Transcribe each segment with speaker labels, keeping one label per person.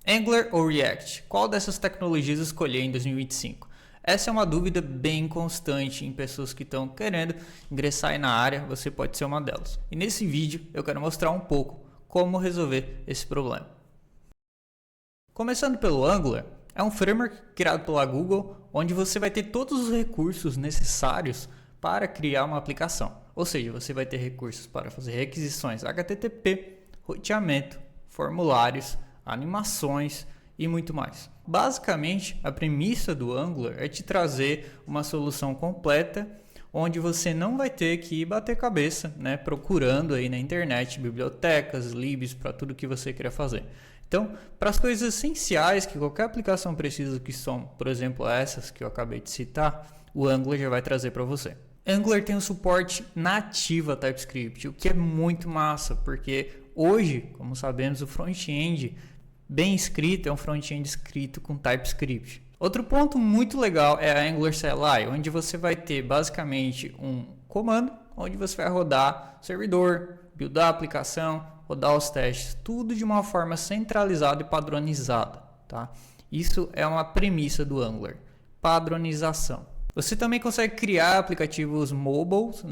Speaker 1: Angular ou React? Qual dessas tecnologias escolher em 2025? Essa é uma dúvida bem constante em pessoas que estão querendo ingressar aí na área, você pode ser uma delas. E nesse vídeo eu quero mostrar um pouco como resolver esse problema. Começando pelo Angular, é um framework criado pela Google, onde você vai ter todos os recursos necessários para criar uma aplicação. Ou seja, você vai ter recursos para fazer requisições HTTP, roteamento, formulários, animações e muito mais. Basicamente, a premissa do Angular é te trazer uma solução completa, onde você não vai ter que bater cabeça, procurando aí na internet bibliotecas, libs para tudo que você queira fazer. Então, para as coisas essenciais que qualquer aplicação precisa, que são, por exemplo, essas que eu acabei de citar, o Angular já vai trazer para você. Angular tem um suporte nativo a TypeScript, o que é muito massa, porque hoje, como sabemos, o front-end bem escrito é um front-end escrito com TypeScript. Outro ponto muito legal é a Angular CLI, onde você vai ter basicamente um comando, onde você vai rodar o servidor, buildar a aplicação, rodar os testes, tudo de uma forma centralizada e padronizada. Tá? Isso é uma premissa do Angular, padronização. Você também consegue criar aplicativos mobiles,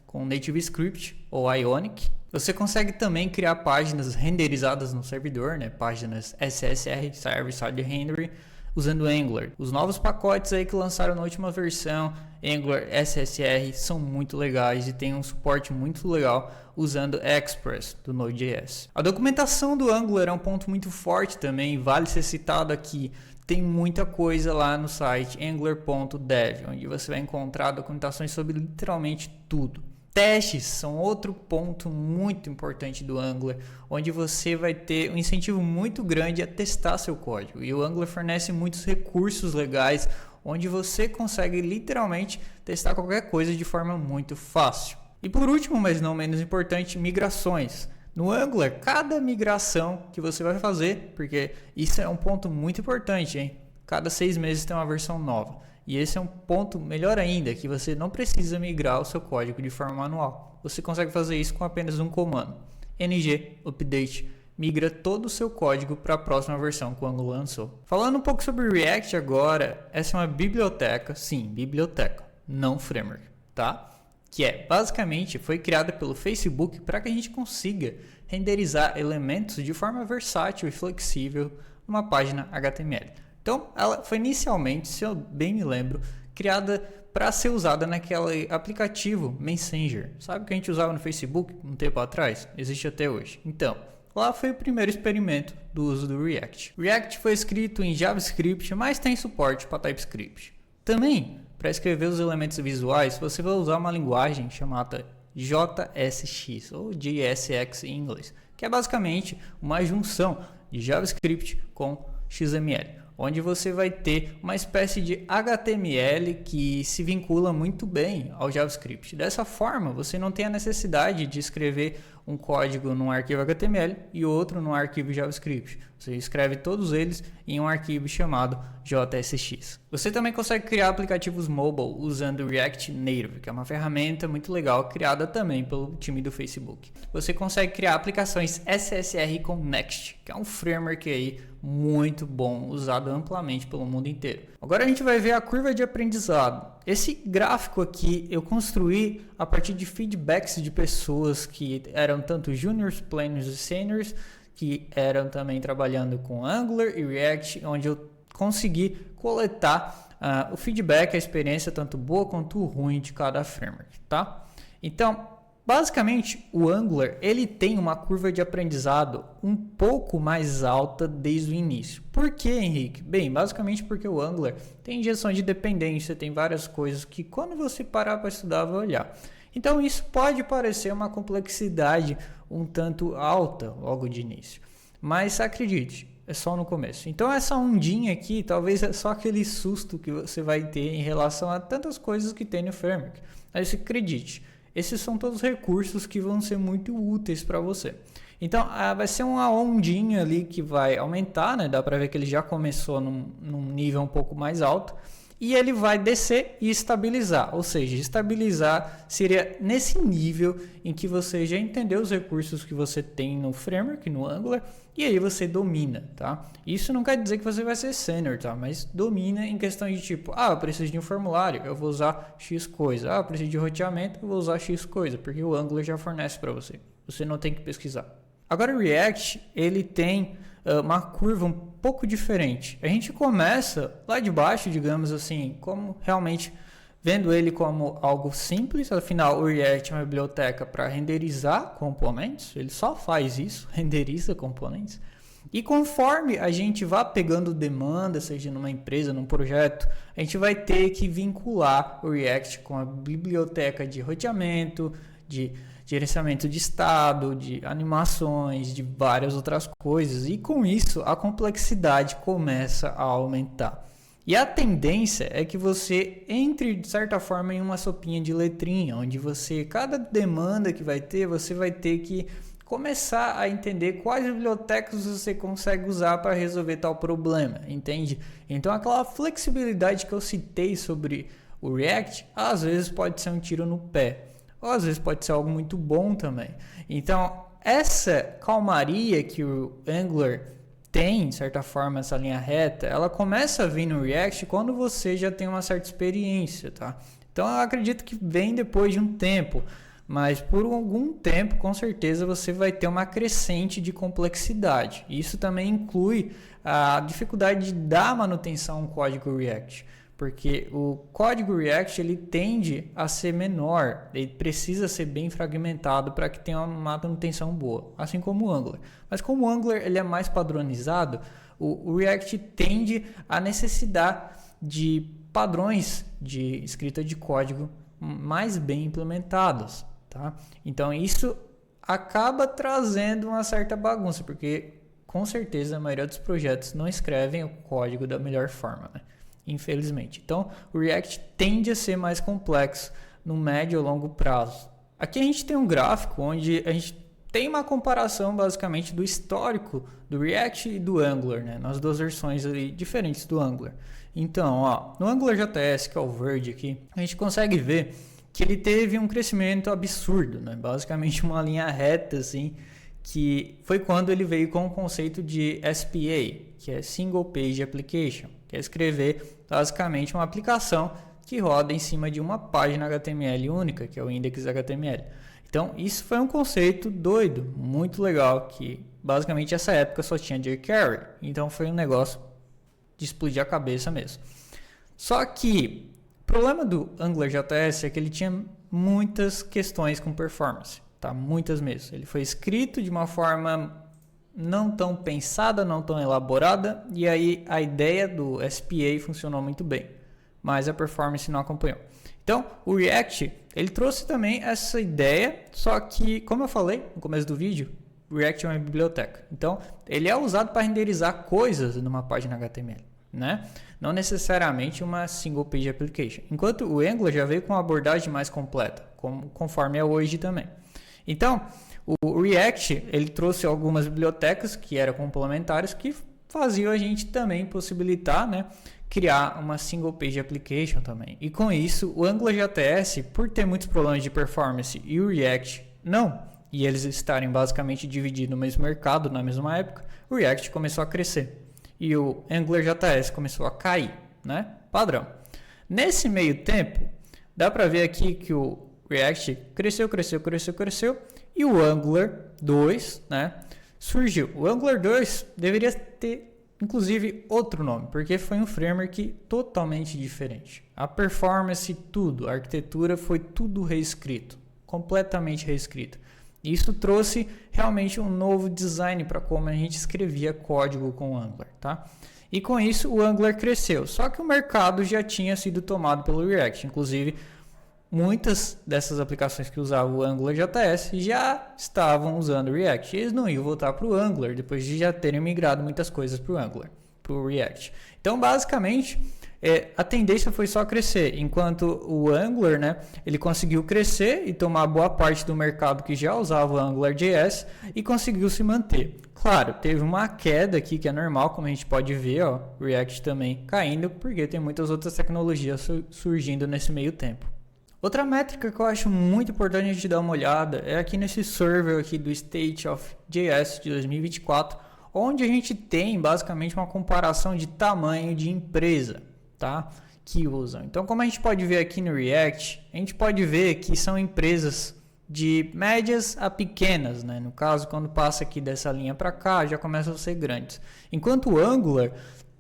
Speaker 1: com Native Script ou Ionic. Você consegue também criar páginas renderizadas no servidor, páginas SSR, Server Side Rendering, usando Angular. Os novos pacotes aí que lançaram na última versão, Angular SSR, são muito legais e tem um suporte muito legal usando Express do Node.js. A documentação do Angular é um ponto muito forte também, vale ser citado aqui. Tem muita coisa lá no site angular.dev, onde você vai encontrar documentações sobre literalmente tudo. Testes são outro ponto muito importante do Angular, onde você vai ter um incentivo muito grande a testar seu código. E o Angular fornece muitos recursos legais, onde você consegue literalmente testar qualquer coisa de forma muito fácil. E por último, mas não menos importante, migrações. No Angular, cada migração que você vai fazer, porque isso é um ponto muito importante, hein? Cada 6 meses tem uma versão nova. E esse é um ponto melhor ainda, que você não precisa migrar o seu código de forma manual. Você consegue fazer isso com apenas um comando. ng update migra todo o seu código para a próxima versão que o Angular lançou. Falando um pouco sobre React agora, essa é uma biblioteca, sim, biblioteca, não framework, tá? Que basicamente foi criada pelo Facebook para que a gente consiga renderizar elementos de forma versátil e flexível numa página HTML. Então, ela foi inicialmente, se eu bem me lembro, criada para ser usada naquele aplicativo Messenger. Sabe o que a gente usava no Facebook um tempo atrás? Existe até hoje. Então, lá foi o primeiro experimento do uso do React. React foi escrito em JavaScript, mas tem suporte para TypeScript. Também, para escrever os elementos visuais, você vai usar uma linguagem chamada JSX, ou JSX em inglês, que é basicamente uma junção de JavaScript com XML. Onde você vai ter uma espécie de HTML que se vincula muito bem ao JavaScript. Dessa forma, você não tem a necessidade de escrever um código num arquivo HTML e outro num arquivo JavaScript. Você escreve todos eles em um arquivo chamado JSX. Você também consegue criar aplicativos mobile usando React Native, que é uma ferramenta muito legal criada também pelo time do Facebook. Você consegue criar aplicações SSR com Next, que é um framework aí muito bom, usado amplamente pelo mundo inteiro. Agora a gente vai ver a curva de aprendizado. Esse gráfico aqui eu construí a partir de feedbacks de pessoas que eram tanto juniors, planners e seniors, que eram também trabalhando com Angular e React, onde eu consegui coletar o feedback, a experiência tanto boa quanto ruim de cada framework, tá? Então, basicamente, o Angular ele tem uma curva de aprendizado um pouco mais alta desde o início. Por que, Henrique? Bem, basicamente porque o Angular tem injeção de dependência, tem várias coisas que quando você parar para estudar vai olhar. Então isso pode parecer uma complexidade um tanto alta logo de início. Mas acredite, é só no começo. Então essa ondinha aqui talvez é só aquele susto que você vai ter em relação a tantas coisas que tem no framework. Mas acredite, esses são todos recursos que vão ser muito úteis para você. Então vai ser uma ondinha ali que vai aumentar, Dá para ver que ele já começou num nível um pouco mais alto. e ele vai descer e estabilizar. Ou seja, estabilizar seria nesse nível em que você já entendeu os recursos que você tem no framework, no Angular, e aí você domina, tá? Isso não quer dizer que você vai ser sênior, tá? Mas domina em questão de tipo, eu preciso de um formulário, eu vou usar X coisa. Eu preciso de roteamento, eu vou usar X coisa, porque o Angular já fornece para você. Você não tem que pesquisar. Agora o React, ele tem uma curva um pouco diferente. A gente começa lá de baixo, digamos assim, como realmente vendo ele como algo simples. Afinal, o React é uma biblioteca para renderizar componentes. Ele só faz isso, renderiza componentes. E conforme a gente vai pegando demanda, seja numa empresa, num projeto, a gente vai ter que vincular o React com a biblioteca de roteamento, de gerenciamento de estado, de animações, de várias outras coisas. E com isso, a complexidade começa a aumentar. E a tendência é que você entre, de certa forma, em uma sopinha de letrinha, onde você, cada demanda que vai ter, você vai ter que começar a entender quais bibliotecas você consegue usar para resolver tal problema, entende? Então aquela flexibilidade que eu citei sobre o React, às vezes pode ser um tiro no pé, ou às vezes pode ser algo muito bom também. Então essa calmaria que o Angular tem, de certa forma, essa linha reta, ela começa a vir no React quando você já tem uma certa experiência, tá? Então eu acredito que vem depois de um tempo. Mas por algum tempo, com certeza, você vai ter uma crescente de complexidade. Isso também inclui a dificuldade de dar manutenção ao código React. Porque o código React ele tende a ser menor, ele precisa ser bem fragmentado para que tenha uma manutenção boa, assim como o Angular. Mas como o Angular ele é mais padronizado, o React tende a necessitar de padrões de escrita de código mais bem implementados. Tá? Então isso acaba trazendo uma certa bagunça, porque com certeza a maioria dos projetos não escrevem o código da melhor forma, né? Infelizmente. Então o React tende a ser mais complexo no médio ou longo prazo. Aqui a gente tem um gráfico onde a gente tem uma comparação basicamente do histórico do React e do Angular, né? Nas duas versões ali diferentes do Angular. Então, no AngularJS, que é o verde aqui, a gente consegue ver que ele teve um crescimento absurdo, né? Basicamente uma linha reta, assim, que foi quando ele veio com o conceito de SPA, que é Single Page Application, que é escrever basicamente uma aplicação que roda em cima de uma página HTML única, que é o index.html. Então, isso foi um conceito doido, muito legal, que basicamente essa época só tinha jQuery, então foi um negócio de explodir a cabeça mesmo. Só que o problema do AngularJS é que ele tinha muitas questões com performance, tá? Muitas mesmo. Ele foi escrito de uma forma não tão pensada, não tão elaborada, e aí a ideia do SPA funcionou muito bem, mas a performance não acompanhou. Então, o React, ele trouxe também essa ideia, só que, como eu falei no começo do vídeo, o React é uma biblioteca. Então, ele é usado para renderizar coisas numa página HTML, né? Não necessariamente uma single page application. Enquanto o Angular já veio com uma abordagem mais completa, conforme é hoje também. Então, o React, ele trouxe algumas bibliotecas que eram complementares que faziam a gente também possibilitar, né, criar uma single page application também. E com isso, o AngularJS, por ter muitos problemas de performance e o React não, e eles estarem basicamente divididos no mesmo mercado na mesma época, o React começou a crescer. E o AngularJS começou a cair, né? Padrão. Nesse meio tempo, dá para ver aqui que o React cresceu e o Angular 2, né, surgiu. O Angular 2 deveria ter, inclusive, outro nome, porque foi um framework totalmente diferente. A performance, tudo, a arquitetura foi tudo reescrito, completamente reescrito. Isso trouxe realmente um novo design para como a gente escrevia código com o Angular, tá? E com isso o Angular cresceu, só que o mercado já tinha sido tomado pelo React, inclusive muitas dessas aplicações que usavam o AngularJS já estavam usando o React. Eles não iam voltar para o Angular depois de já terem migrado muitas coisas para o Angular, para o React. Então, basicamente, a tendência foi só crescer, enquanto o Angular, né, ele conseguiu crescer e tomar boa parte do mercado que já usava o AngularJS e conseguiu se manter. Claro, teve uma queda aqui que é normal, como a gente pode ver, ó, React também caindo, porque tem muitas outras tecnologias surgindo nesse meio tempo. Outra métrica que eu acho muito importante a gente dar uma olhada é aqui nesse survey aqui do State of JS de 2024, onde a gente tem basicamente uma comparação de tamanho de empresa, tá? Que usam. Então, como a gente pode ver aqui no React, a gente pode ver que são empresas de médias a pequenas, né? No caso, quando passa aqui dessa linha para cá, já começam a ser grandes. Enquanto o Angular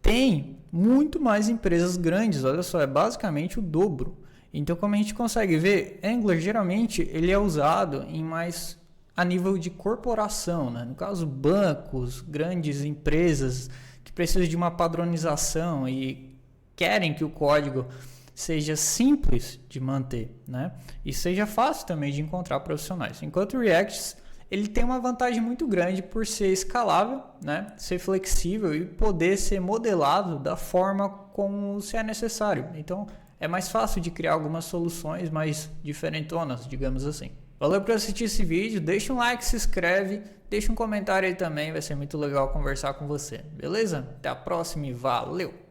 Speaker 1: tem muito mais empresas grandes, olha só, é basicamente o dobro. Então, como a gente consegue ver, Angular geralmente ele é usado em mais a nível de corporação, né? No caso, bancos, grandes empresas que precisam de uma padronização e querem que o código seja simples de manter, né? E seja fácil também de encontrar profissionais. Enquanto o React ele tem uma vantagem muito grande por ser escalável, né? Ser flexível e poder ser modelado da forma como se é necessário. Então, é mais fácil de criar algumas soluções mais diferentonas, digamos assim. Valeu por assistir esse vídeo, deixa um like, se inscreve, deixa um comentário aí também, vai ser muito legal conversar com você, beleza? Até a próxima e valeu!